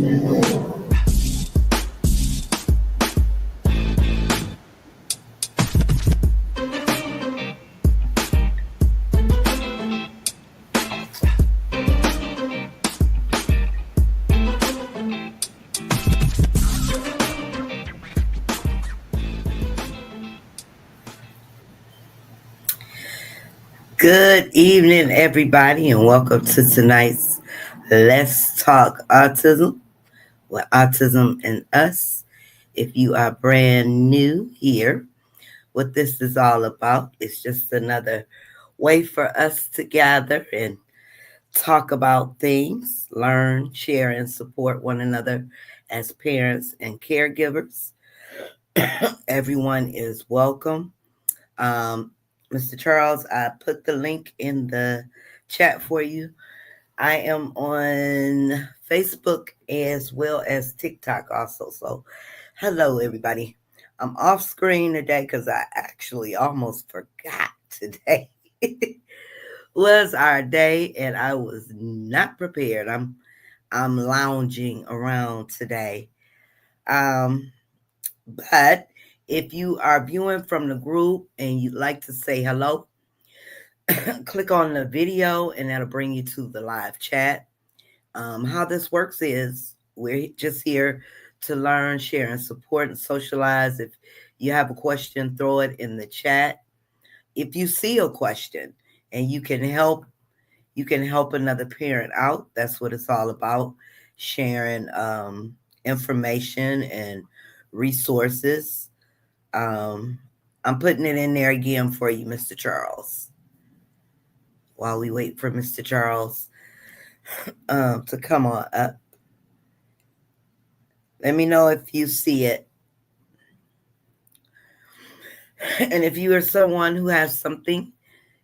Good evening, everybody, and welcome to tonight's Let's Talk Autism with Autism and Us. If you are brand new here, what this is all about is just another way for us to gather and talk about things, learn, share, and support one another as parents and caregivers. Everyone is welcome. Um, Mr. Charles, I put the link in the chat for you. I am on Facebook as well as TikTok also. So, hello, everybody. I'm off screen today because I actually almost forgot today was our day, and I was not prepared. I'm lounging around today. But if you are viewing from the group and you'd like to say hello, click on the video and that'll bring you to the live chat. How this works is we're just here to learn, share, and support and socialize. If you have a question, throw it in the chat. If you see a question and you can help another parent out. That's what it's all about, sharing information and resources. I'm putting it in there again for you, Mr. Charles. While we wait for Mr. Charles to come on up. Let me know if you see it. And if you are someone who has something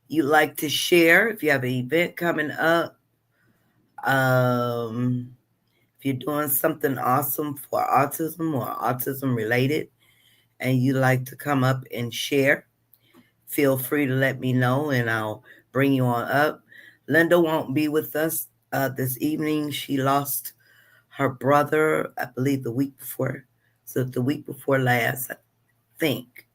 you'd like to share, if you have an event coming up, if you're doing something awesome for autism or autism related, and you'd like to come up and share, feel free to let me know and I'll bring you on up. Linda won't be with us this evening. She lost her brother, I believe the week before. So the week before last, I think.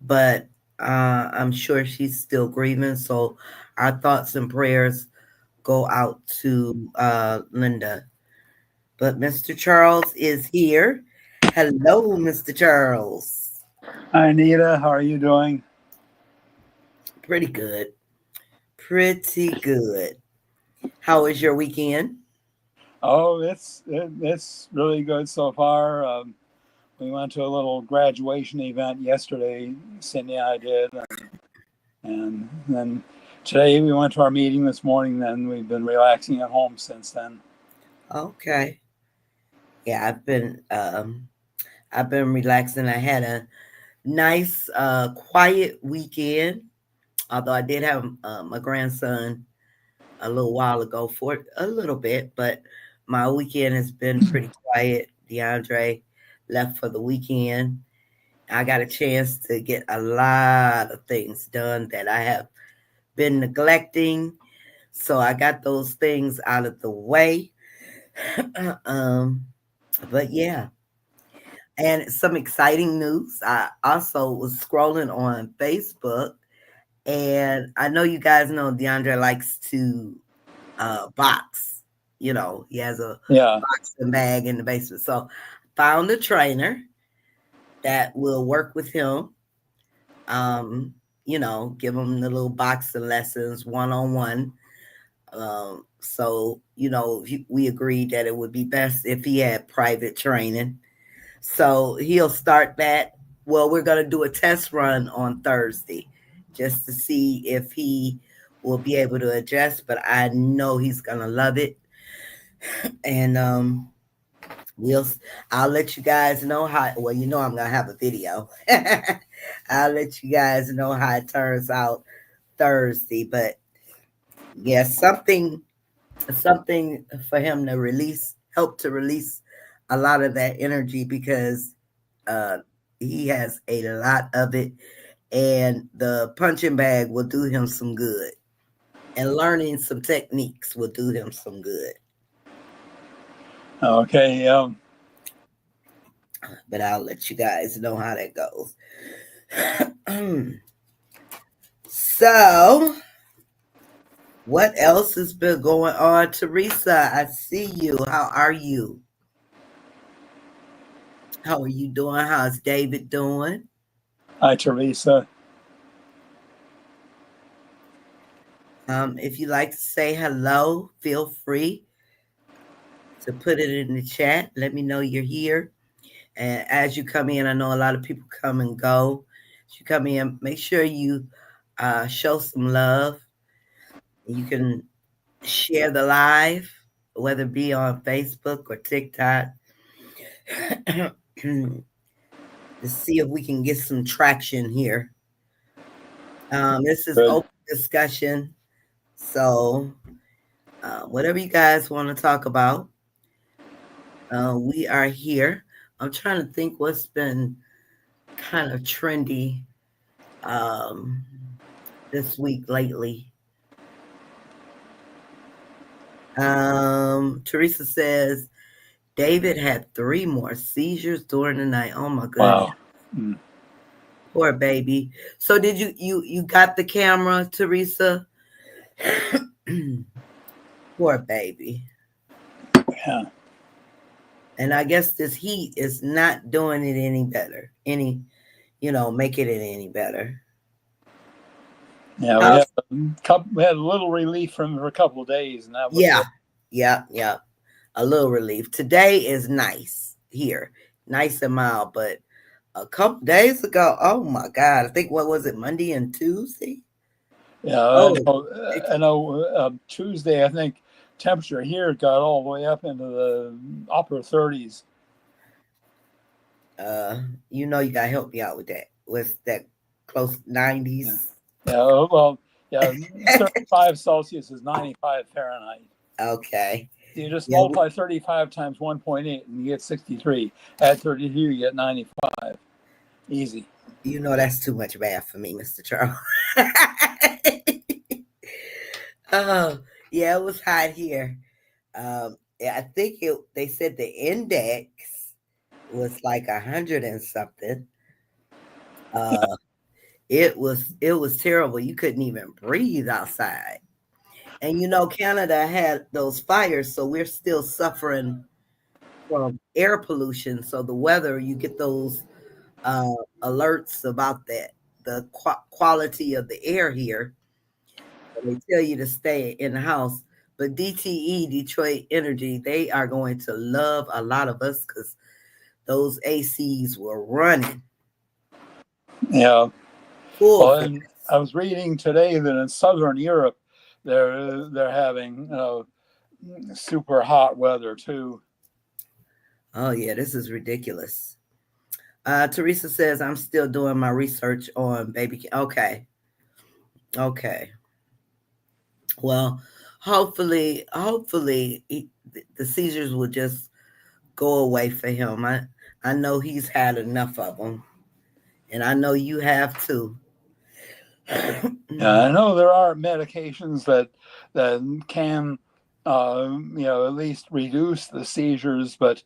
But I'm sure she's still grieving. So our thoughts and prayers go out to Linda. But Mr. Charles is here. Hello, Mr. Charles. Hi, Anita. How are you doing? Pretty good. Pretty good. How was your weekend? Oh, it's really good so far. We went to a little graduation event yesterday. Cindy and I did, and then today we went to our meeting this morning. Then we've been relaxing at home since then. Okay. Yeah, I've been relaxing. I had a nice, quiet weekend. Although I did have my grandson a little while ago for a little bit, but my weekend has been pretty quiet. DeAndre left for the weekend. I got a chance to get a lot of things done that I have been neglecting. So I got those things out of the way. But yeah. And some exciting news. I also was scrolling on Facebook, and I know you guys know DeAndre likes to box. You know, he has a boxing bag in the basement. So found a trainer that will work with him. Give him the little boxing lessons one-on-one. So, we agreed that it would be best if he had private training. So he'll start that. Well, we're going to do a test run on Thursday just to see if he will be able to adjust, but I know he's going to love it. And I'll let you guys know how, well, I'm going to have a video. I'll let you guys know how it turns out Thursday, but yeah, something for him to help to release a lot of that energy, because he has a lot of it, and the punching bag will do him some good, and learning some techniques will do him some good. Okay. but I'll let you guys know how that goes. So, what else has been going on, Teresa? I see you. How are you? How are you doing? How's David doing? Hi, Teresa. If you'd like to say hello, feel free to put it in the chat. Let me know you're here. And as you come in, I know a lot of people come and go. As you come in, make sure you show some love. You can share the live, whether it be on Facebook or TikTok, to see if we can get some traction here. This is Good. open discussion. So, whatever you guys want to talk about, we are here. I'm trying to think what's been kind of trendy um, this week lately. Teresa says David had 3 more seizures during the night. Oh my goodness. Wow. Mm. Poor baby. So did you got the camera, Teresa? Poor baby. Yeah. And I guess this heat is not doing it any better. Making it any better. Yeah. We had a little relief from for a couple of days, and that was Yeah. it. Yeah. A little relief. Today is nice here. Nice and mild, but a couple days ago, oh my God, I think what was it, Monday and Tuesday? Yeah. Oh, I know. Tuesday, I think temperature here got all the way up into the upper 30s. you know you gotta help me out with that. What's that close Yeah. 90s? Yeah. Well, yeah. 35 Celsius is 95 Fahrenheit. Okay. So you just Yeah, multiply 35 times 1.8 and you get 63. Add 32, you get 95. Easy. you know that's too much math for me, Mr. Charles. Oh, yeah, it was hot here. Yeah, I think they said the index was like 100 and something. Uh, it was terrible. You couldn't even breathe outside. And Canada had those fires, so we're still suffering from air pollution. So the weather, you get those uh, alerts about that, the quality of the air here. And they tell you to stay in the house. But DTE, Detroit Energy, they are going to love a lot of us because those ACs were running Yeah. full Well, force. and I was reading today that in Southern Europe, they're having super hot weather too. Oh, yeah, this is ridiculous. Teresa says, I'm still doing my research on baby. Okay. Well, hopefully the seizures will just go away for him. I know he's had enough of them, and I know you have too. Yeah, I know there are medications that can, at least reduce the seizures, but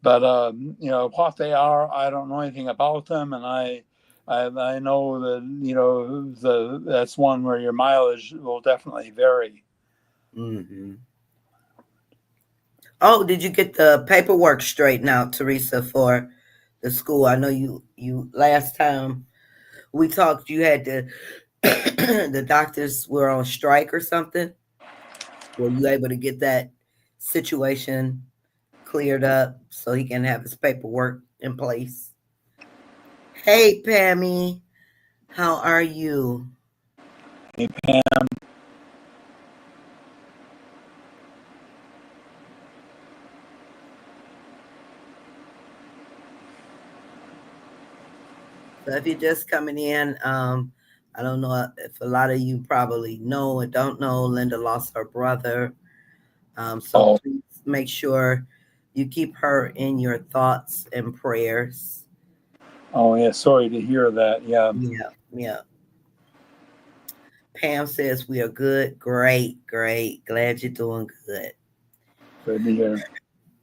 what they are, I don't know anything about them, and I know that that's one where your mileage will definitely vary. Mm-hmm. Oh, did you get the paperwork straightened out, Teresa, for the school? I know you last time we talked, you had to the doctors were on strike or something. Were you able to get that situation cleared up so he can have his paperwork in place? Hey, Pammy, how are you? Hey, Pam. So if you're just coming in, I don't know if a lot of you probably know or don't know, Linda lost her brother. So Oh, please make sure you keep her in your thoughts and prayers. oh yeah. Sorry to hear that. Yeah, Yeah. Pam says we are good. Great. Glad you're doing good. good to hear.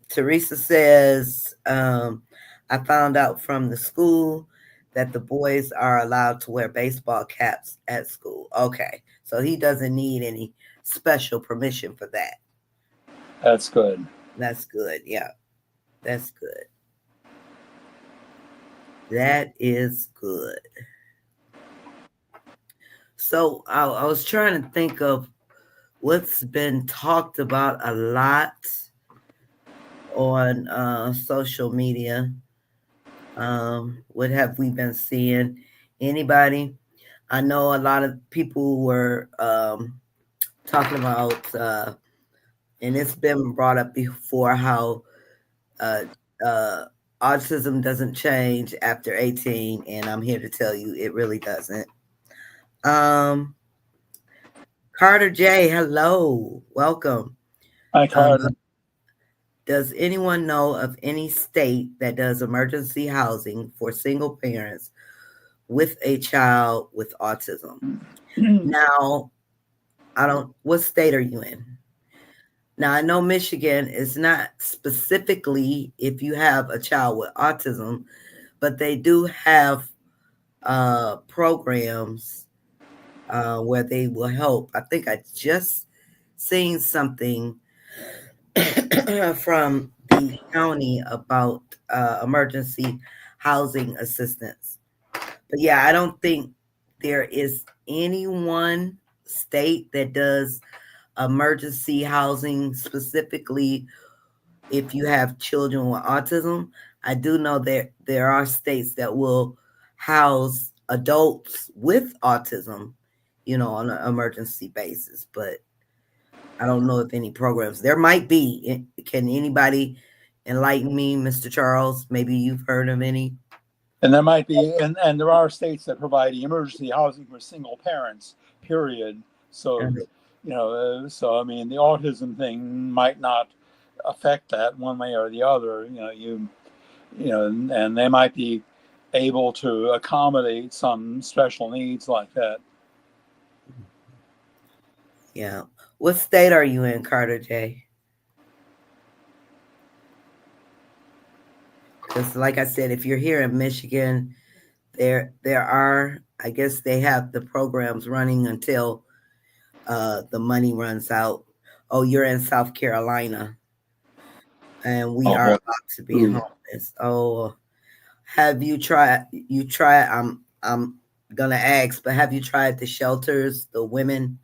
Teresa says, I found out from the school that the boys are allowed to wear baseball caps at school. Okay. So he doesn't need any special permission for that. That's good. That's good. Yeah. That's good. That is good. So I was trying to think of what's been talked about a lot on social media. What have we been seeing? Anybody? I know a lot of people were talking about, and it's been brought up before, how uh, uh, autism doesn't change after 18, and I'm here to tell you it really doesn't. Um, Carter J, hello, welcome. Hi, Uh, Carter. does anyone know of any state that does emergency housing for single parents with a child with autism? Now, I don't, what state are you in? Now, I know Michigan is not specifically if you have a child with autism, but they do have programs where they will help. I think I just seen something from the county about emergency housing assistance. But yeah, I don't think there is any one state that does emergency housing specifically if you have children with autism. I do know that there are states that will house adults with autism, on an emergency basis, but I don't know if any programs. There might be. Can anybody enlighten me, Mr. Charles? Maybe you've heard of any. And there might be, and there are states that provide emergency housing for single parents, period. So, so I mean, the autism thing might not affect that one way or the other. And they might be able to accommodate some special needs like that. Yeah. What state are you in, Carter J? Because, like I said, if you're here in Michigan, there are. I guess they have the programs running until the money runs out. Oh, you're in South Carolina, and we Oh are boy. about to be Ooh. homeless. Oh, have you tried? You try. I'm gonna ask, but have you tried the shelters, the women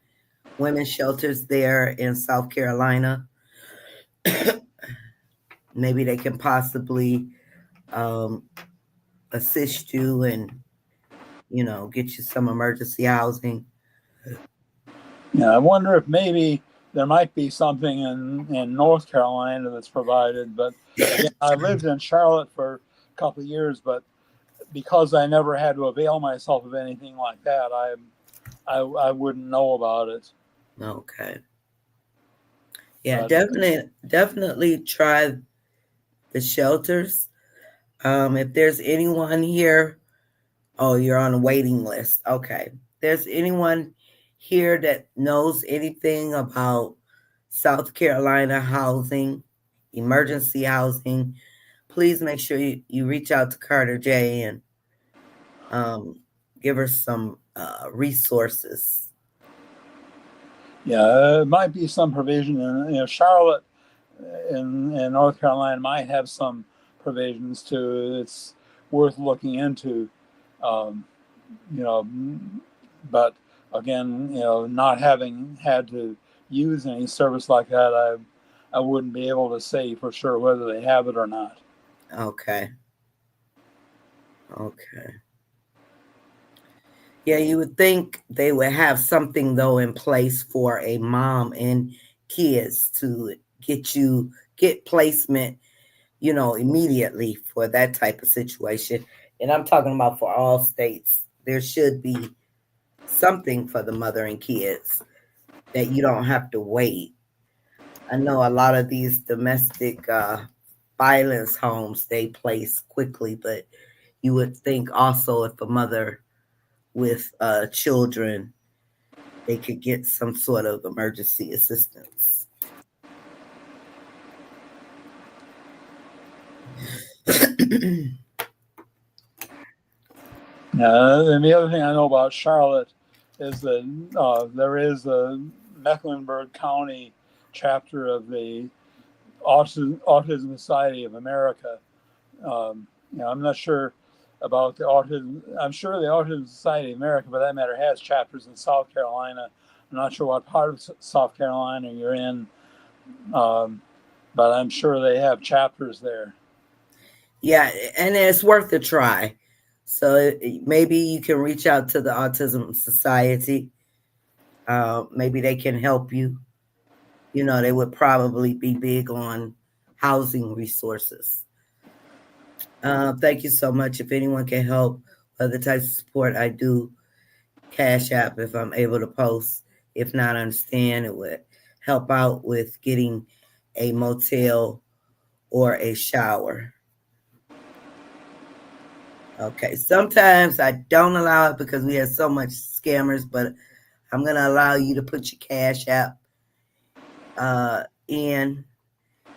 shelters there in South Carolina? Maybe they can possibly um, assist you and get you some emergency housing. Yeah, I wonder if maybe there might be something in North Carolina that's provided. But again, I lived in Charlotte for a couple of years, but because I never had to avail myself of anything like that, I wouldn't know about it. Okay. Yeah, But definitely try the shelters. If there's anyone here, oh, you're on a waiting list. Okay. If there's anyone here that knows anything about South Carolina housing, emergency housing, please make sure you reach out to Carter J and um, give her some resources. yeah, it might be some provision. Charlotte in North Carolina might have some provisions too. It's worth looking into. Um, you know, but again, not having had to use any service like that, I wouldn't be able to say for sure whether they have it or not. Okay. Okay. Yeah, you would think they would have something though in place for a mom and kids to get placement, immediately for that type of situation. And I'm talking about for all states. There should be something for the mother and kids that you don't have to wait. I know a lot of these domestic violence homes they place quickly, but you would think also if a mother with children, they could get some sort of emergency assistance. And the other thing I know about Charlotte is that there is a Mecklenburg County chapter of the Autism Society of America. I'm not sure about the Autism. I'm sure the Autism Society of America, for that matter, has chapters in South Carolina. I'm not sure what part of South Carolina you're in, um, but I'm sure they have chapters there. Yeah, and it's worth a try. So maybe you can reach out to the Autism Society. Maybe they can help you. You know, they would probably be big on housing resources. Thank you so much. If anyone can help, other types of support, I do Cash App if I'm able to post. If not, understand it would help out with getting a motel or a shower. Okay. Sometimes I don't allow it because we have so much scammers, but I'm gonna allow you to put your Cash App in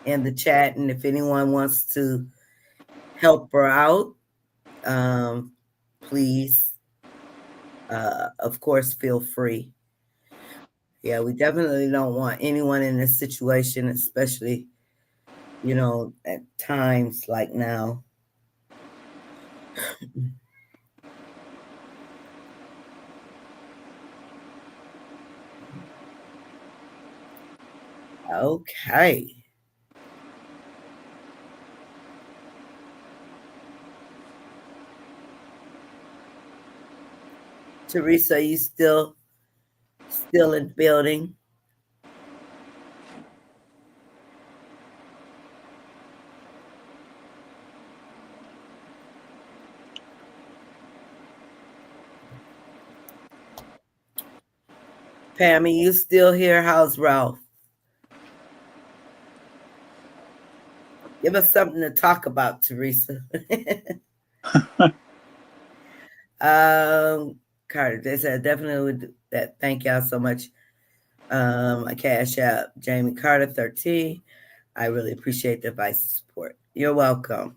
the chat, and if anyone wants to help her out, um, please, of course, feel free. Yeah, we definitely don't want anyone in this situation, especially at times like now. Okay. Teresa, you still in the building? Pammy, you still here? How's Ralph? Give us something to talk about, Teresa. Carter, they said definitely would do that. Thank y'all so much. I cash out Jamie Carter 13. I really appreciate the advice and support. You're welcome.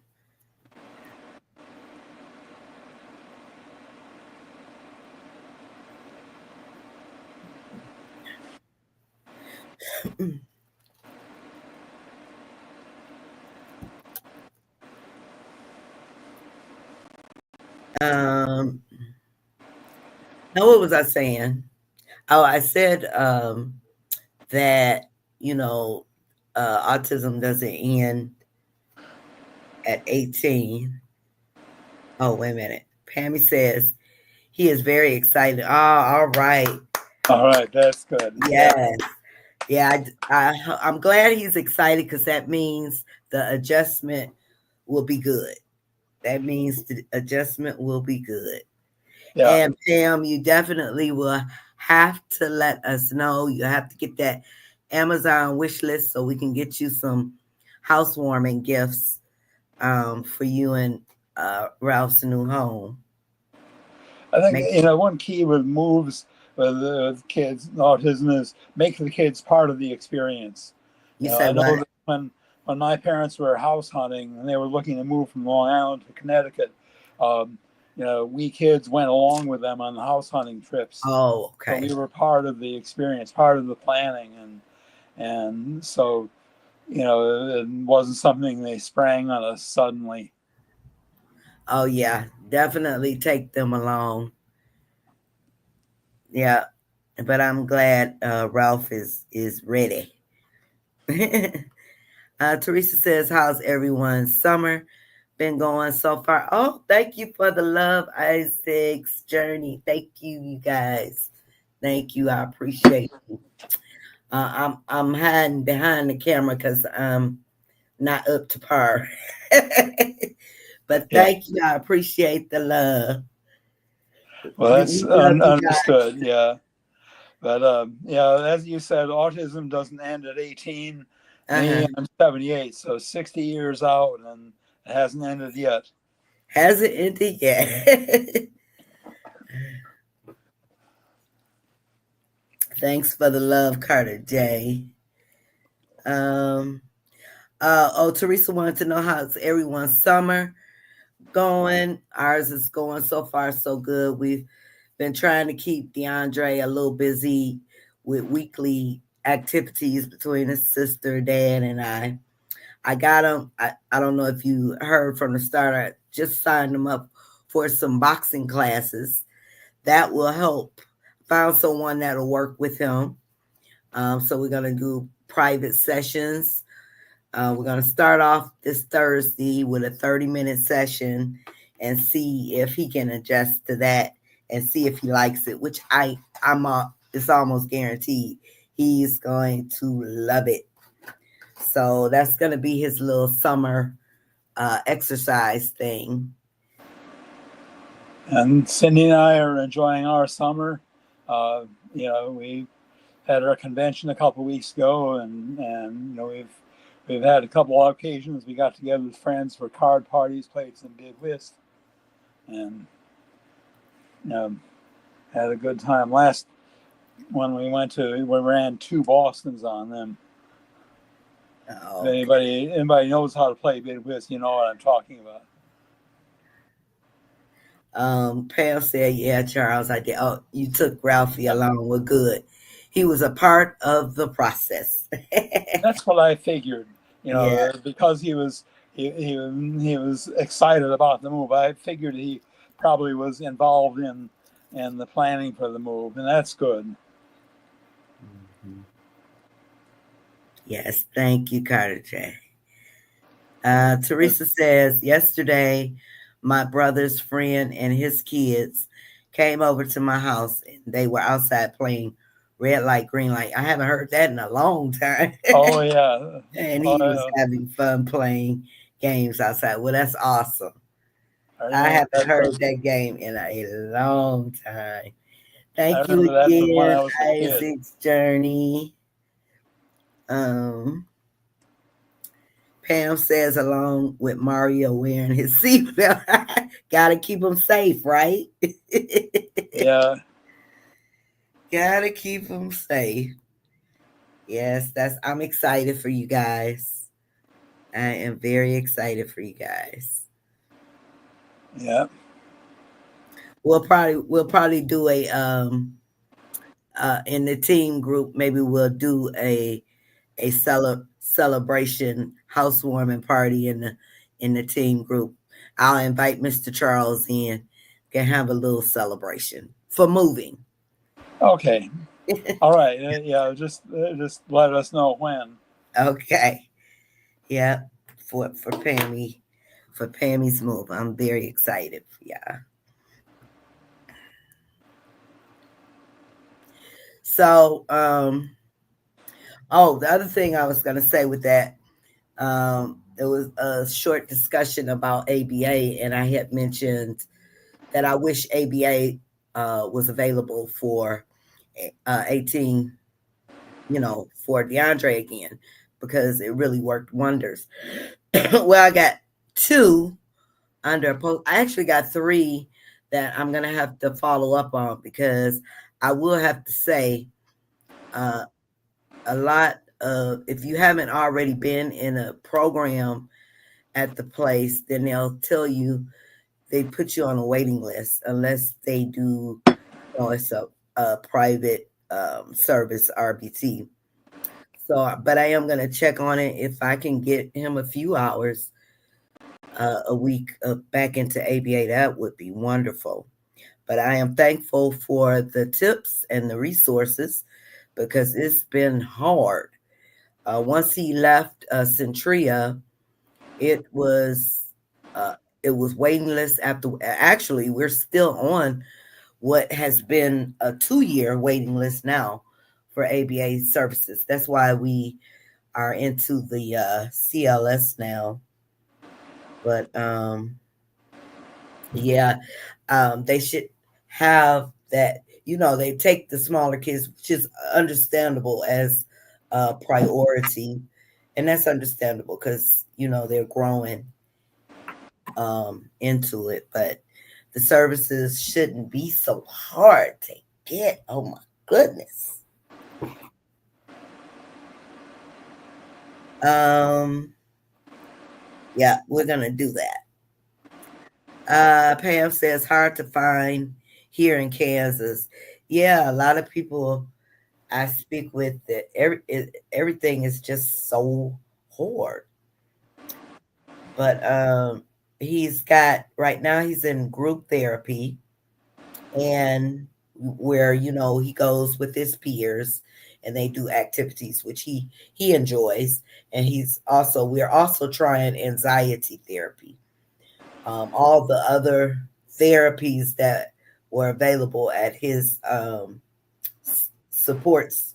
um, now what was I saying? Oh, I said that you know autism doesn't end at 18. Oh, wait a minute. Pammy says he is very excited. Oh, all right. All right, that's good. Yeah. Yes. Yeah, I'm glad he's excited because that means the adjustment will be good. That means the adjustment will be good. Yeah. And Pam, you definitely will have to let us know. You have to get that Amazon wish list so we can get you some housewarming gifts for you and Ralph's new home. I think Make one key with moves with kids and autism is make the kids part of the experience. you I said know what? that when my parents were house hunting and they were looking to move from Long Island to Connecticut, um, we kids went along with them on the house hunting trips, Oh, so okay. we were part of the experience, part of the planning, and so it wasn't something they sprang on us suddenly. Oh yeah, definitely take them along. Yeah, but I'm glad Ralph is ready. Teresa says, "How's everyone's summer been going so far?" Oh, thank you for the love, Isaac's journey. Thank you, you guys. Thank you. I appreciate you. I'm hiding behind the camera because I'm not up to par. But Yeah. thank you. I appreciate the love. Well, that's We love you guys. understood. Yeah. But as you said, autism doesn't end at 18. Me, Uh-huh. I'm 78, so 60 years out, and it hasn't ended yet. Hasn't ended yet. Thanks for the love, Carter J. Um, Oh, Teresa wanted to know how's everyone's summer going. Ours is going so far so good. We've been trying to keep DeAndre a little busy with weekly activities between his sister, dad, and I. I got him. I don't know if you heard from the start. I just signed him up for some boxing classes. That will help. Found someone that'll work with him. So we're gonna do private sessions. We're gonna start off this Thursday with a 30-minute session and see if he can adjust to that and see if he likes it. Which it's almost guaranteed he's going to love it. So that's gonna be his little summer exercise thing. And Cindy and I are enjoying our summer. We had our convention a couple of weeks ago, and we've had a couple of occasions we got together with friends for card parties, played some big whist, and um, had a good time. Last when we ran two Bostons on them. If Oh, anybody knows how to play big whist, you know what I'm talking about. Pam said, "Yeah, Charles, I did. Oh, you took Ralphie along. Well, good. He was a part of the process." That's what I figured. Yeah. Because he was excited about the move. I figured he probably was involved in the planning for the move, and that's good. Mhm. Yes, thank you, Carter J. Teresa says, yesterday, my brother's friend and his kids came over to my house and they were outside playing red light, green light. I haven't heard that in a long time. Oh yeah, And oh, he was yeah. having fun playing games outside. Well, that's awesome. I I remember haven't that. heard that game in a long time. I Thank you remember that from when again, I was a kid. Isaac's Journey. Um, Pam says, along with Mario wearing his seatbelt, gotta keep him safe, right? Yeah, Gotta keep him safe. Yes, I'm excited for you guys. I am very excited for you guys. yeah. We'll probably do a in the team group, maybe we'll do a celebration housewarming party in the team group. I'll invite Mr. Charles in. Can have a little celebration for moving. Okay. All right. Yeah. Just let us know when. Okay. Yeah. For Pammy's move. I'm very excited for y'all. So the other thing I was gonna say with that, it was a short discussion about ABA, and I had mentioned that I wish ABA was available for 18, for DeAndre again, because it really worked wonders. Well, I got two under a post. I actually got three that I'm going to have to follow up on because I will have to say uh, a lot of, if you haven't already been in a program at the place, then they'll tell you they put you on a waiting list unless they do, it's a private service, RBT. So, but I am going to check on it. If I can get him a few hours a week back into ABA, that would be wonderful. But I am thankful for the tips and the resources because it's been hard. Once he left Centria, it was uh, it was waiting list after. Actually, we're still on what has been a 2-year waiting list now for ABA services. That's why we are into the CLS now. But yeah, they should have that. They take the smaller kids, which is understandable as a priority, and that's understandable because they're growing into it. But the services shouldn't be so hard to get. Oh my goodness. Um, Yeah, we're gonna do that. Pam says hard to find here in Kansas. Yeah, a lot of people I speak with that everything is just so hard. But he's got right now he's in group therapy and where he goes with his peers and they do activities which he enjoys, and we're also trying anxiety therapy. All the other therapies that were available at his supports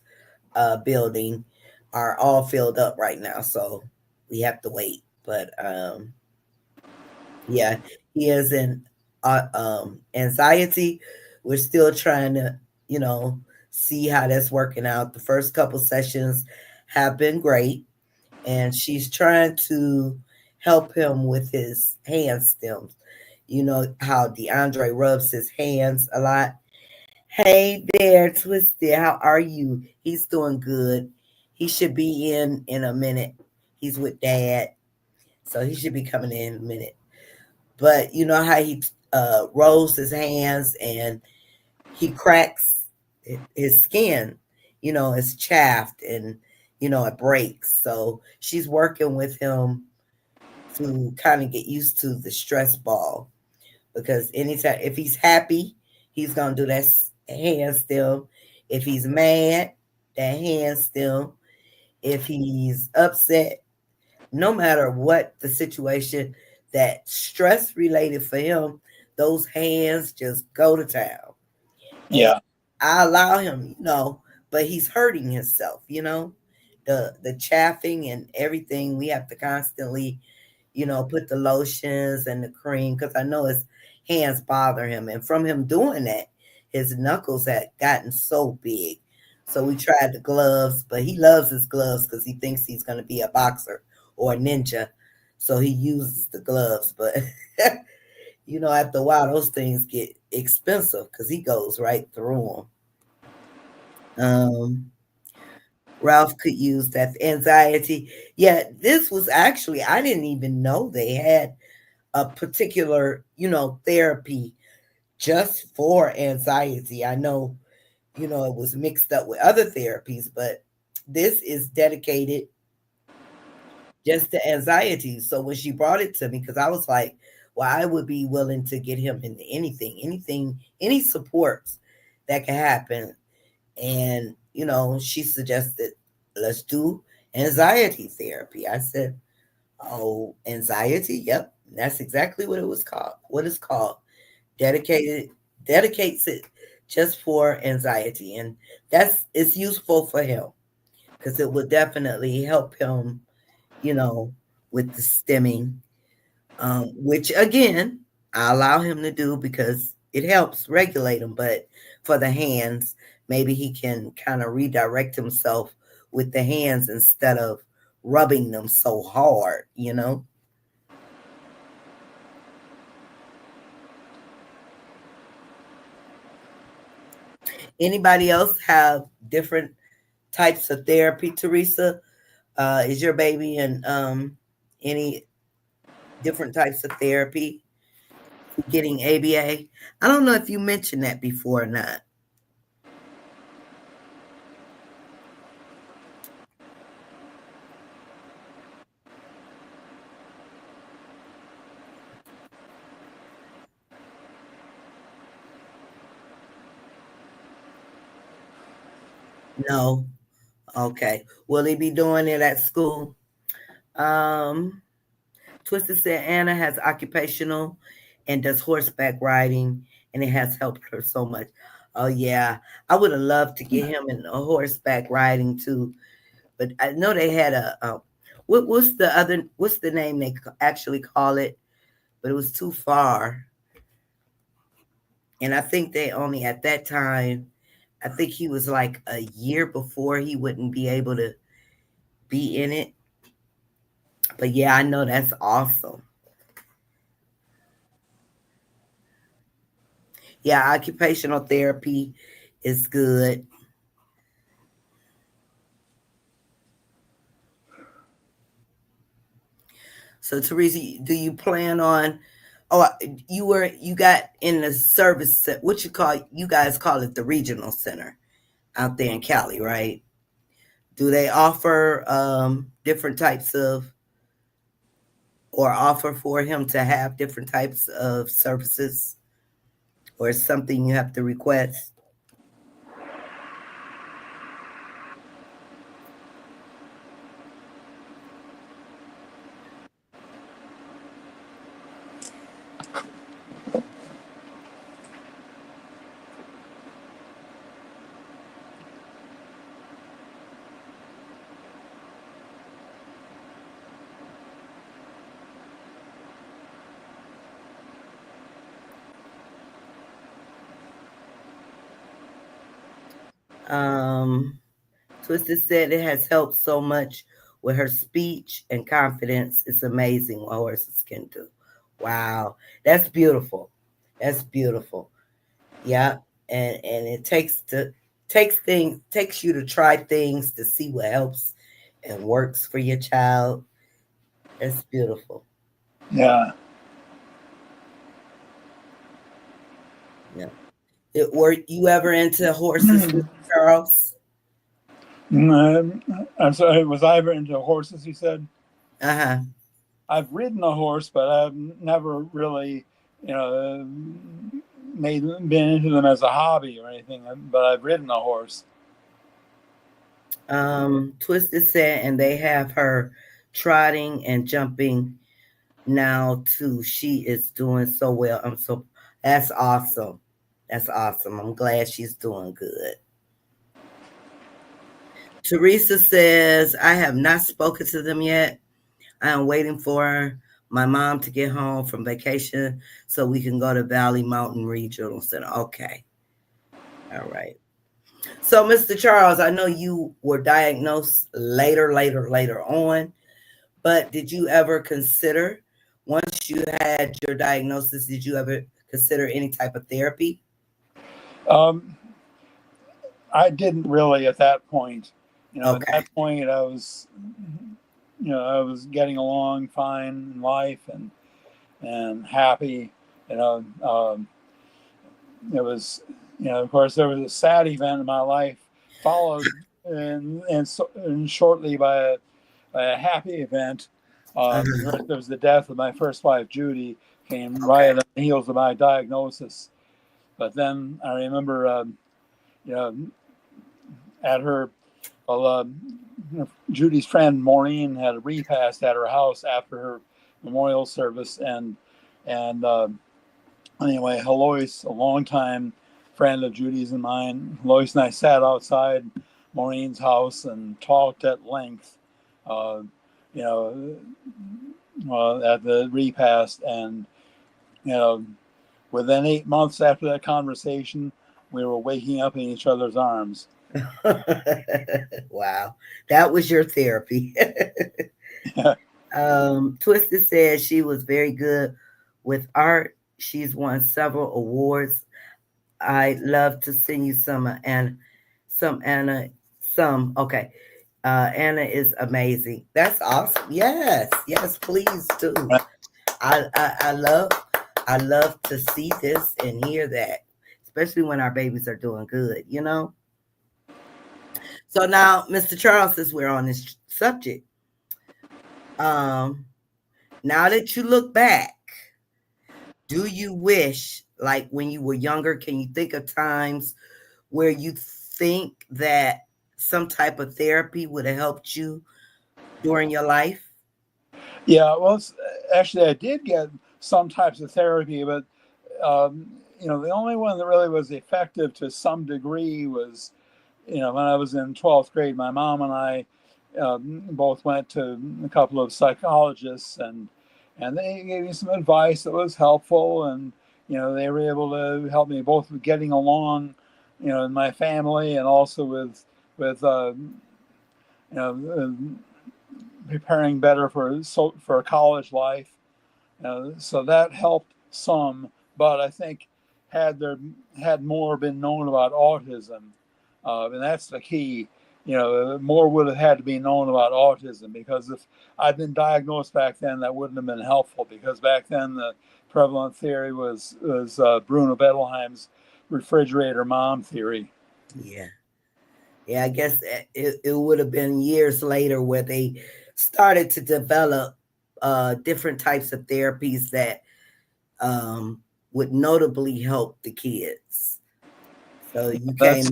building are all filled up right now, so we have to wait. But yeah, he is in anxiety. We're still trying to, you know, see how that's working out. The first couple sessions have been great, and she's trying to help him with his hand stems. You know how DeAndre rubs his hands a lot. Hey there, Twisted. How are you? He's doing good. He should be in a minute. He's with Dad, so he should be coming in a minute. But you know how he rolls his hands and he cracks his skin. You know, it's chaffed and it breaks. So she's working with him to kind of get used to the stress ball, because anytime if he's happy, he's gonna do that hand still. If he's mad, that hand still. If he's upset, no matter what the situation, that stress related for him, those hands just go to town. And Yeah, I allow him, but he's hurting himself. The chaffing and everything, we have to constantly, put the lotions and the cream because I know his hands bother him. And from him doing that, his knuckles had gotten so big. So we tried the gloves, but he loves his gloves because he thinks he's going to be a boxer or a ninja. So he uses the gloves. But, after a while, those things get expensive because he goes right through them. Ralph could use that anxiety. Yeah, this was actually, I didn't even know they had a particular, therapy just for anxiety. I know, it was mixed up with other therapies, but this is dedicated just to anxiety. So when she brought it to me, because I was like, well, I would be willing to get him into anything, any supports that can happen. And, she suggested, let's do anxiety therapy. I said, oh, anxiety? Yep. That's exactly what it was called. What it's called. Dedicated dedicates it just for anxiety. And it's useful for him because it will definitely help him, you know, with the stemming, which again, I allow him to do because it helps regulate him. But for the hands, maybe he can kind of redirect himself with the hands instead of rubbing them so hard. Anybody else have different types of therapy, Teresa? Is your baby in any different types of therapy getting ABA? I don't know if you mentioned that before or not. No. Okay. Will he be doing it at school? Um, Twister said Anna has occupational and does horseback riding, and it has helped her so much. Oh yeah, I would have loved to get him in a horseback riding too, but I know they had what's the name they actually call it, but it was too far, and I think they only at that time. I think he was like a year before he wouldn't be able to be in it. But yeah, I know that's awesome. Yeah, occupational therapy is good. So Teresa, do you plan on? Oh, you got in the service. What you guys call it, the regional center out there in Cali, right? Do they offer different types of, or offer for him to have different types of services, or something you have to request? Um, Twisted said it has helped so much with her speech and confidence. It's amazing what horses can do. Wow, that's beautiful. That's beautiful. Yeah, and it takes you to try things to see what helps and works for your child. That's beautiful. Yeah. Yeah. Were you ever into horses, Mr. Charles? I'm sorry, was I ever into horses, you said? Uh huh. I've ridden a horse, but I've never really, you know, been into them as a hobby or anything. But I've ridden a horse. Twisted said, and they have her trotting and jumping now too. She is doing so well. That's awesome. That's awesome. I'm glad she's doing good. Teresa says, I have not spoken to them yet. I am waiting for my mom to get home from vacation so we can go to Valley Mountain Regional Center. Okay. All right. So, Mr. Charles, I know you were diagnosed later on, but did you ever consider, once you had your diagnosis, did you ever consider any type of therapy? Um, I didn't really at that point. At Okay. that point, I was getting along fine in life and happy. You know, it was, of course, there was a sad event in my life, followed and shortly by a happy event. Uh-huh. There was the death of my first wife, Judy, came right Okay. on the heels of my diagnosis. But then I remember, you know, at her, well, Judy's friend Maureen had a repast at her house after her memorial service, and anyway, Heloise, a longtime friend of Judy's and mine, Heloise and I sat outside Maureen's house and talked at length, uh, you know, at the repast. And, you know, within 8 months after that conversation, we were waking up in each other's arms. Wow. That was your therapy. Twisted said she was very good with art. She's won several awards. I love to send you some Anna, some. Okay. Anna is amazing. That's awesome. Yes, yes, please do. I I love to see this and hear that, especially when our babies are doing good, you know? So now, Mr. Charles, since we're on this subject, um, now that you look back, do you wish, like when you were younger, can you think of times where you think that some type of therapy would have helped you during your life? Yeah, well, actually, I did get some types of therapy, but the only one that really was effective to some degree was, when I was in 12th grade. My mom and I both went to a couple of psychologists, and they gave me some advice that was helpful, and they were able to help me both with getting along, in my family, and also with you know preparing better for a college life. So that helped some, but I think had more been known about autism, and that's the key. more would have had to be known about autism, because if I'd been diagnosed back then, that wouldn't have been helpful, because back then the prevalent theory was Bruno Bettelheim's refrigerator mom theory. Yeah. Yeah, I guess it would have been years later where they started to develop different types of therapies that would notably help the kids. So you came. That's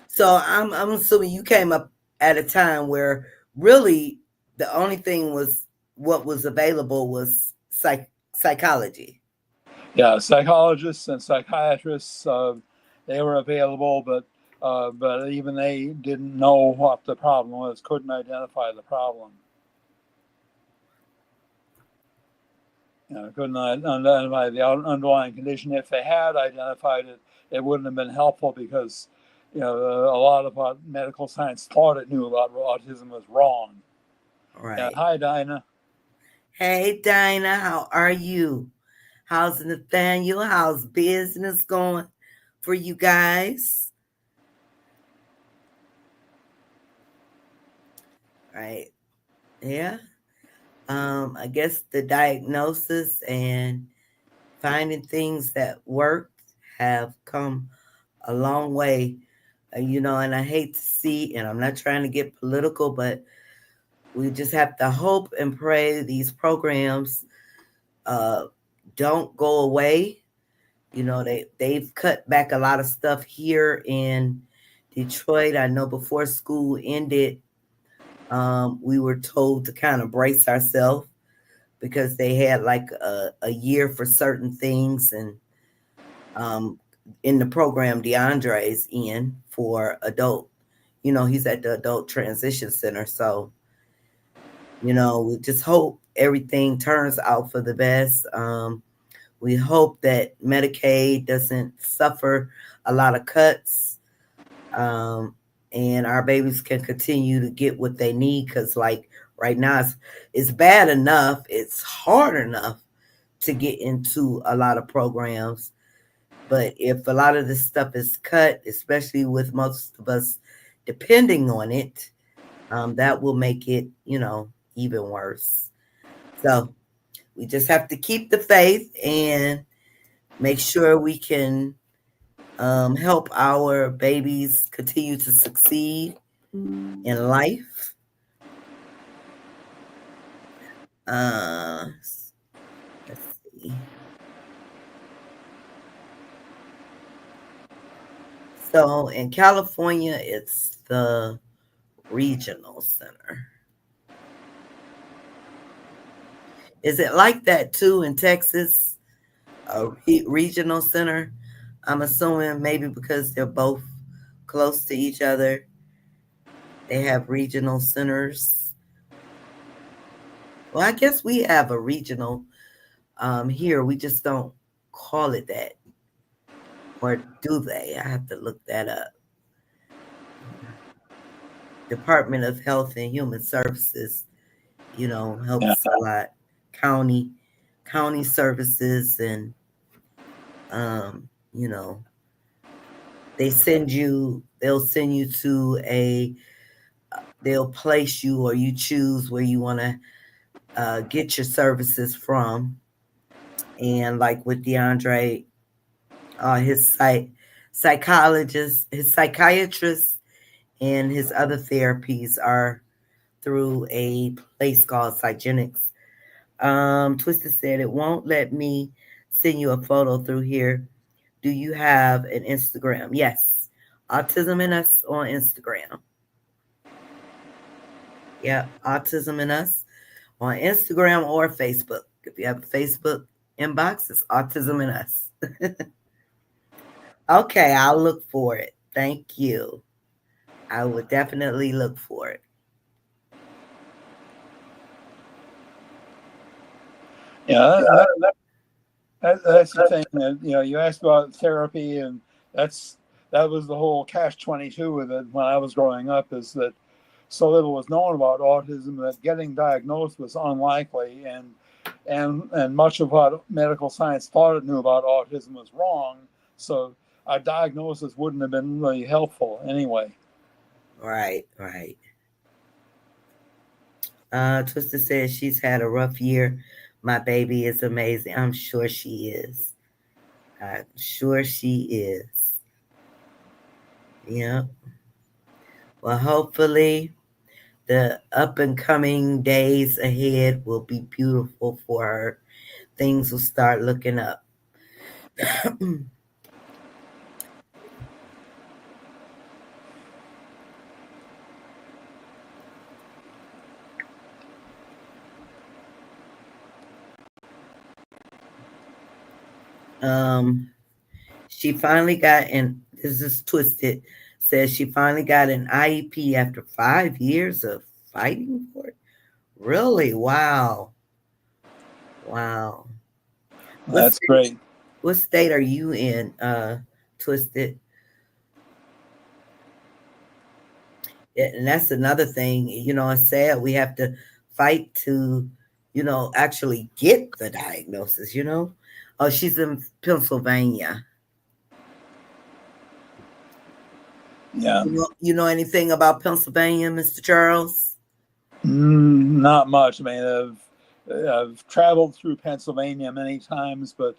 So I'm assuming you came up at a time where really the only thing was what was available was psychology. Yeah, psychologists and psychiatrists, they were available, but even they didn't know what the problem was, couldn't identify the problem. Couldn't identify the underlying condition. If they had identified it, it wouldn't have been helpful, because a lot of what medical science thought it knew about autism was wrong. Yeah, Right. hi, Dinah. Hey Dinah, how are you? How's Nathaniel? How's business going for you guys? Right. Yeah. I guess the diagnosis and finding things that worked have come a long way. And I hate to see, and I'm not trying to get political, but we just have to hope and pray these programs uh, don't go away. They've cut back a lot of stuff here in Detroit. I know before school ended, we were told to kind of brace ourselves because they had like a year for certain things. And in the program, DeAndre is in for adult. He's at the Adult Transition Center. So, we just hope everything turns out for the best. We hope that Medicaid doesn't suffer a lot of cuts, and our babies can continue to get what they need. Because, like, right now, it's bad enough, it's hard enough to get into a lot of programs. But if a lot of this stuff is cut, especially with most of us depending on it, that will make it, even worse. So we just have to keep the faith and make sure we can help our babies continue to succeed in life. Let's see. So in California, it's the regional center. Is it like that too in Texas? A regional center? I'm assuming maybe because they're both close to each other, they have regional centers. Well, I guess we have a regional here. We just don't call it that. Or do they? I have to look that up. Department of Health and Human Services, Yeah, helps a lot. County services, and um, you know, they'll send you to they'll place you, or you choose where you want to get your services from. And like with DeAndre, his psychologist, his psychiatrist, and his other therapies are through a place called Cygenics. Twisted said it won't let me send you a photo through here. Do you have an Instagram? Yes. Autism and Us on Instagram. Yeah, Autism and Us on Instagram or Facebook. If you have a Facebook inbox, it's Autism and Us. Okay, I'll look for it. Thank you. I will definitely look for it. yeah. That's the thing. That, you asked about therapy, and that was the whole catch-22 with it when I was growing up. Is that so little was known about autism that getting diagnosed was unlikely, and much of what medical science thought it knew about autism was wrong. So a diagnosis wouldn't have been really helpful anyway. Right, right. Twister says she's had a rough year. My baby is amazing. I'm sure she is. I'm sure she is. Yeah. Well, hopefully the up and coming days ahead will be beautiful for her. Things will start looking up. um, she finally got an. This is twisted. Says she finally got an IEP after 5 years of fighting for it. Really? Wow. Wow. What That's state, great. what state are you in, Twisted? Yeah, and that's another thing, it's sad we have to fight to, actually get the diagnosis. Oh, she's in Pennsylvania. Yeah. You know anything about Pennsylvania, Mr. Charles? Not much. I mean, I've traveled through Pennsylvania many times, but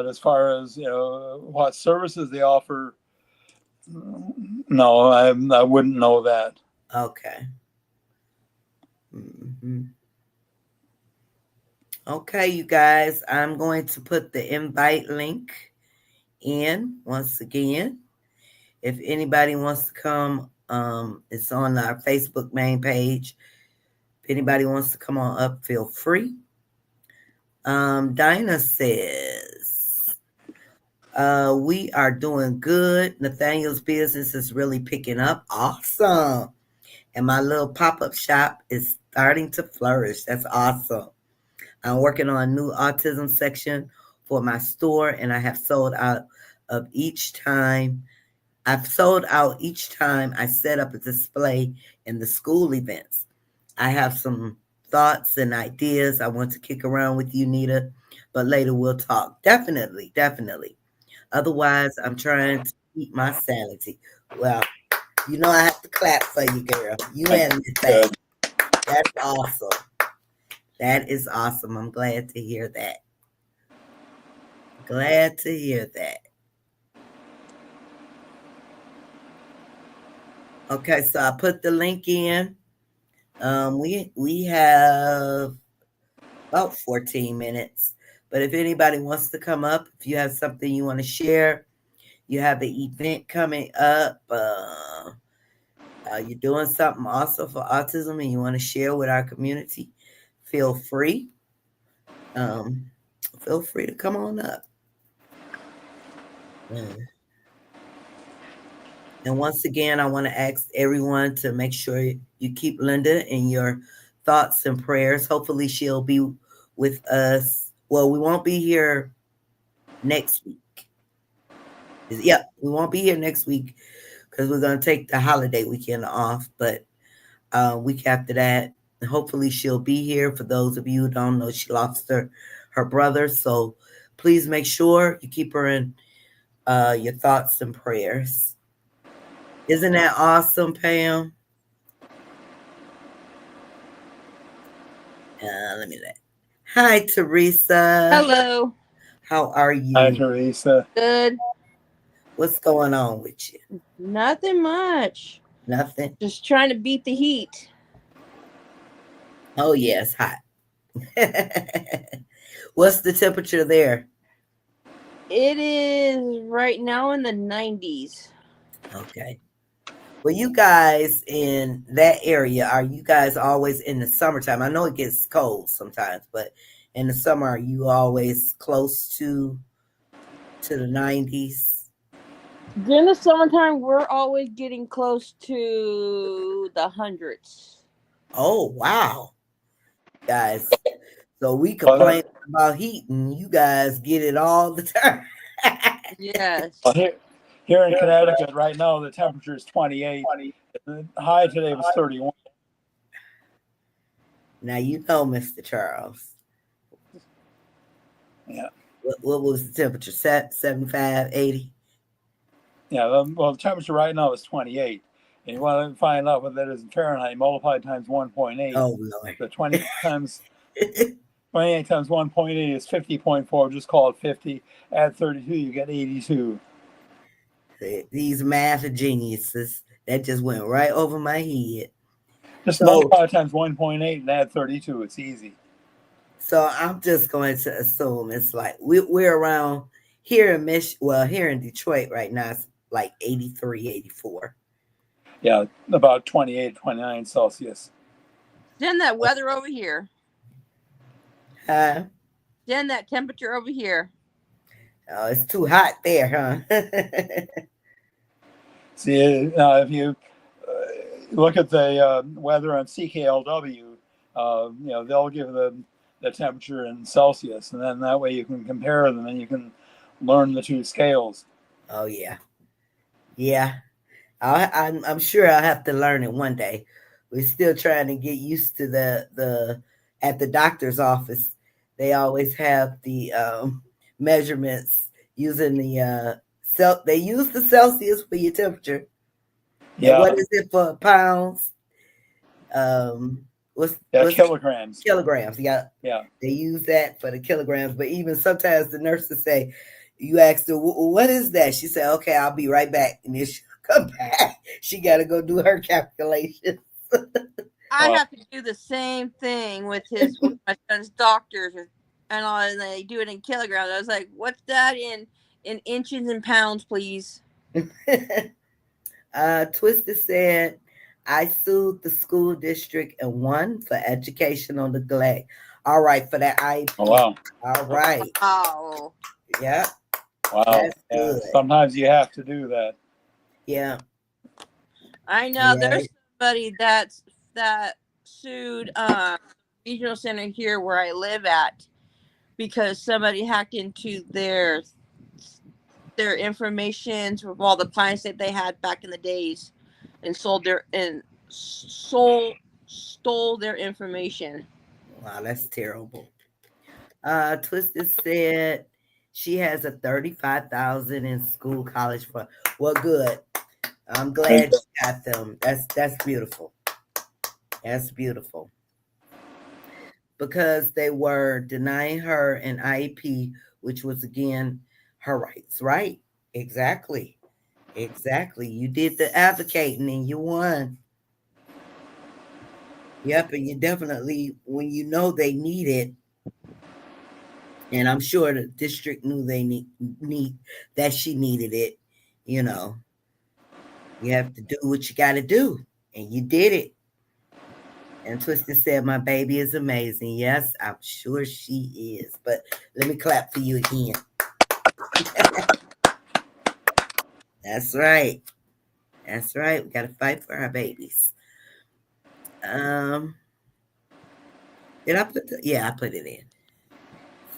as far as what services they offer, no, I wouldn't know that. Okay. Hmm. Okay, you guys, I'm going to put the invite link in once again. If anybody wants to come, it's on our Facebook main page. If anybody wants to come on up, feel free. Dinah says, we are doing good. Nathaniel's business is really picking up. Awesome. And my little pop-up shop is starting to flourish. That's awesome. I'm working on a new autism section for my store, and I have sold out of each time. I've sold out each time I set up a display in the school events. I have some thoughts and ideas I want to kick around with you, Nita, but later we'll talk. Definitely, definitely. Otherwise, I'm trying to keep my sanity. Well, I have to clap for you, girl. You and that. Good. That's awesome. That is awesome. I'm glad to hear that. Glad to hear that. Okay, so I put the link in. We have about 14 minutes. But if anybody wants to come up, if you have something you want to share, you have an event coming up, you're doing something also for autism and you want to share with our community, feel free. Um, feel free to come on up. Mm. And once again, I want to ask everyone to make sure you keep Linda in your thoughts and prayers. Hopefully, she'll be with us. Well, we won't be here next week. Yeah, we won't be here next week because we're going to take the holiday weekend off. But week after that, hopefully, she'll be here. For those of you who don't know, she lost her brother. So please make sure you keep her in your thoughts and prayers. Isn't that awesome, Pam? Let me let. Hi, Teresa. Hello. How are Hi, you? Teresa. Good. What's going on with you? Nothing much. Nothing. Just trying to beat the heat. Oh yeah, it's hot. What's the temperature there? It is right now in the 90s. Okay. Well, you guys in that area, are you guys always in the summertime? I know it gets cold sometimes, but in the summer, are you always close to the 90s? During the summertime, we're always getting close to the hundreds. Oh, wow. Guys, so we Well, complain about heat and you guys get it all the time. Yes. well, here in Connecticut right now, the temperature is 28. The high today was 31. Now you know, Mr. Charles. Yeah. What was the temperature? 75, 80? Yeah. Well, the temperature right now is 28. And you want to find out what that is in Fahrenheit, multiply times 1.8. Oh Lord. The 28 times 1.8 is 50.4. Just call it 50. Add 32, you get 82. These math geniuses that just went right over my head. Just So, multiply times 1.8 and add 32. It's easy. so I'm just going to assume it's like we're around here in here in Detroit right now. It's like 83, 84. Yeah, about 28, 29 Celsius. Send that weather over here. Huh? Send that temperature over here. Oh, it's too hot there, huh? See, if you look at the weather on CKLW, they'll give the temperature in Celsius, and then that way you can compare them and you can learn the two scales. Oh yeah, yeah. I'm sure I'll have to learn it one day. We're still trying to get used to the at the doctor's office. They always have the measurements using the They use the Celsius for your temperature. And Yeah, what is it for pounds? yeah, What's kilograms. kilograms? Yeah, Yeah. they use that for the kilograms. But even sometimes the nurses say, you ask her, what is that? She said, okay, I'll be right back. And then she'll come back. She got to go do her calculation. I have to do the same thing with my son's doctors, and they do it in kilograms. I was like, "What's that in inches and pounds, please?" Twisted said, I sued the school district and won for educational neglect. All right, for that IP. Oh, wow. All right. Oh, Yep. Wow. That's Yeah. good. Sometimes you have to do that. Yeah. I know. Yeah. There's somebody that sued regional center here where I live at because somebody hacked into their information of all the clients that they had back in the days and stole their information. Wow, that's terrible. Twisted said she has a 35,000 in school college fund. Well, good. I'm glad you got them. That's beautiful. That's beautiful. Because they were denying her an IEP, which was again her rights, right? Exactly. Exactly. You did the advocating and you won. Yep, and you definitely, when you know they need it, and I'm sure the district knew they need that she needed it, you know, you have to do what you got to do, and you did it. And Twisted said, "My baby is amazing." Yes, I'm sure she is. But let me clap for you again. That's right. That's right. We got to fight for our babies. Um, did I put yeah, I put it in.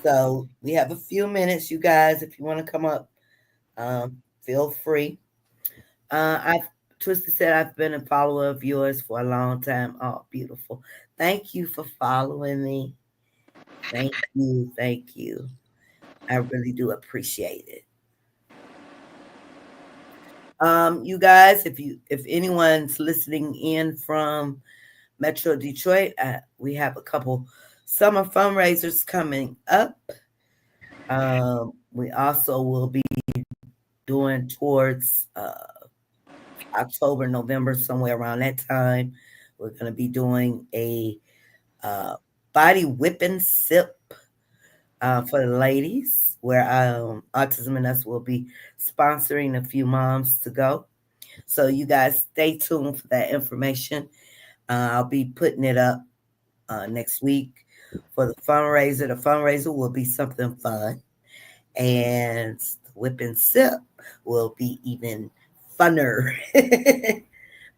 So we have a few minutes, you guys. If you want to come up, feel free. I've Twisted said I've been a follower of yours for a long time. Oh, beautiful. Thank you for following me. Thank you. Thank you. I really do appreciate it. You guys, if anyone's listening in from Metro Detroit, we have a couple summer fundraisers coming up. We also will be doing towards October, November, somewhere around that time. We're going to be doing a body whipping sip for the ladies, where Autism and Us will be sponsoring a few moms to go. So you guys stay tuned for that information. I'll be putting it up next week for the fundraiser. The fundraiser will be something fun, and the whip and sip will be even funner.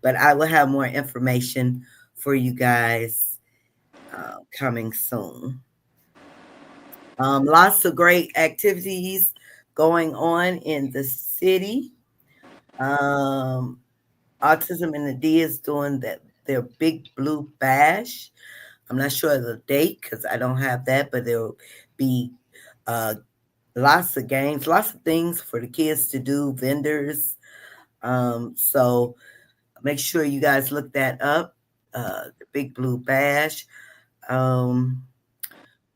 But I will have more information for you guys coming soon. Lots of great activities going on in the city. Autism and the D is doing their big blue bash. I'm not sure of the date because I don't have that, but there will be uh, lots of games, lots of things for the kids to do, vendors. So Make sure you guys look that up. The Big Blue Bash. Um,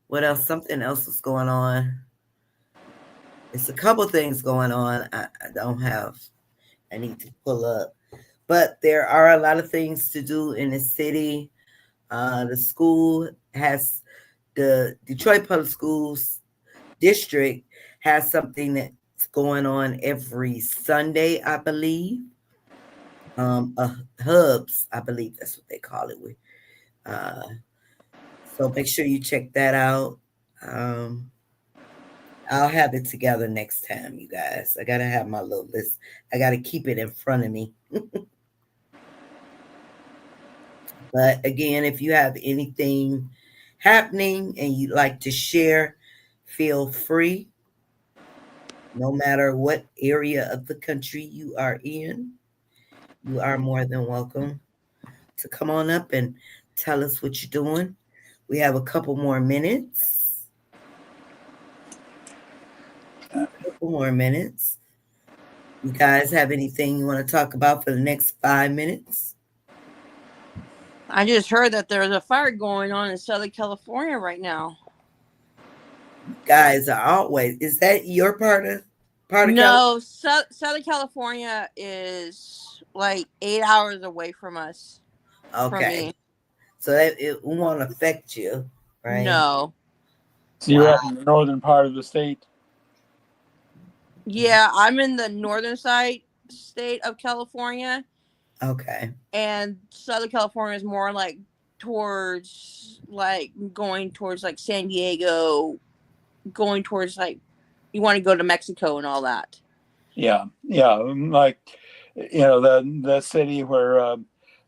what else? Something else is going on. It's a couple things going on. I don't have. I need to pull up. But there are a lot of things to do in the city. The school has the Detroit Public Schools district has something that's going on every Sunday, I believe. Hubs, I believe that's what they call it. With so make sure you check that out. Um, I'll have it together next time, you guys. I gotta have my little list. I gotta keep it in front of me. But again, if you have anything happening and you'd like to share, feel free. No matter what area of the country you are in, you are more than welcome to come on up and tell us what you're doing. We have a couple more minutes. A couple more minutes. You guys have anything you want to talk about for the next 5 minutes? I just heard that there's a fire going on in Southern California right now. You guys are always. Is that your part of California? No, Southern California is like 8 hours away from us. From Okay. me. So it won't affect you, right? No. So you're up in the northern part of the state. Yeah, I'm in the northern state of California. Okay. And Southern California is more like towards like going towards like San Diego, going towards like you want to go to Mexico and all that. Yeah, like the city where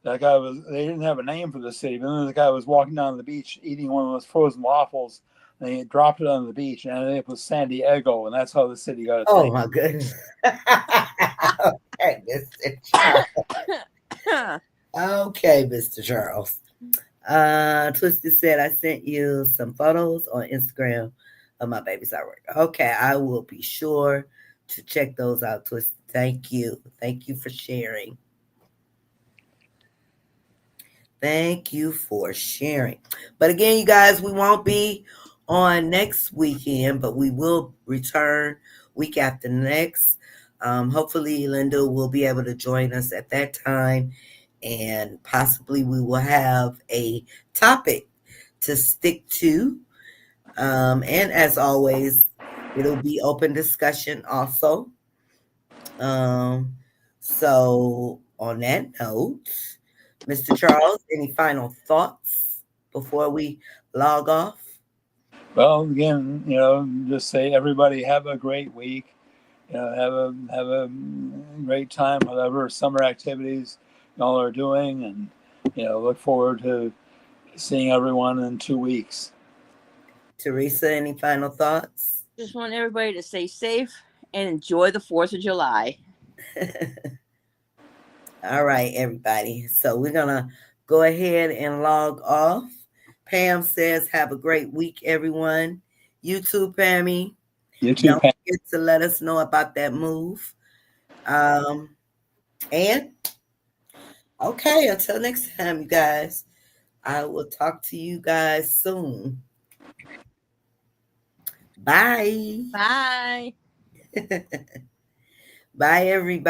that guy was. They didn't have a name for the city, but then the guy was walking down the beach eating one of those frozen waffles, and he dropped it on the beach, and it was San Diego, and that's how the city got its Oh name. my goodness. Okay, Mr. Charles. Okay, Mr. Charles. Twisted said I sent you some photos on Instagram of my baby's artwork. Okay, I will be sure to check those out, Twisted. Thank you. Thank you for sharing. Thank you for sharing. But again, you guys, we won't be on next weekend, but we will return week after next. Hopefully, Linda will be able to join us at that time, and possibly we will have a topic to stick to. And as always, it'll be open discussion also. Um, so, on that note, Mr. Charles, any final thoughts before we log off? Well, again, just say everybody have a great week. Have a great time, whatever summer activities y'all are doing, and look forward to seeing everyone in 2 weeks. Teresa, any final thoughts? Just want everybody to stay safe and enjoy the 4th of July. All right, everybody. So we're going to go ahead and log off. Pam says, have a great week, everyone. You too, Pammy. You too, Don't Pam. forget to let us know about that move. And okay, until next time, you guys, I will talk to you guys soon. Bye. Bye. Bye, everybody.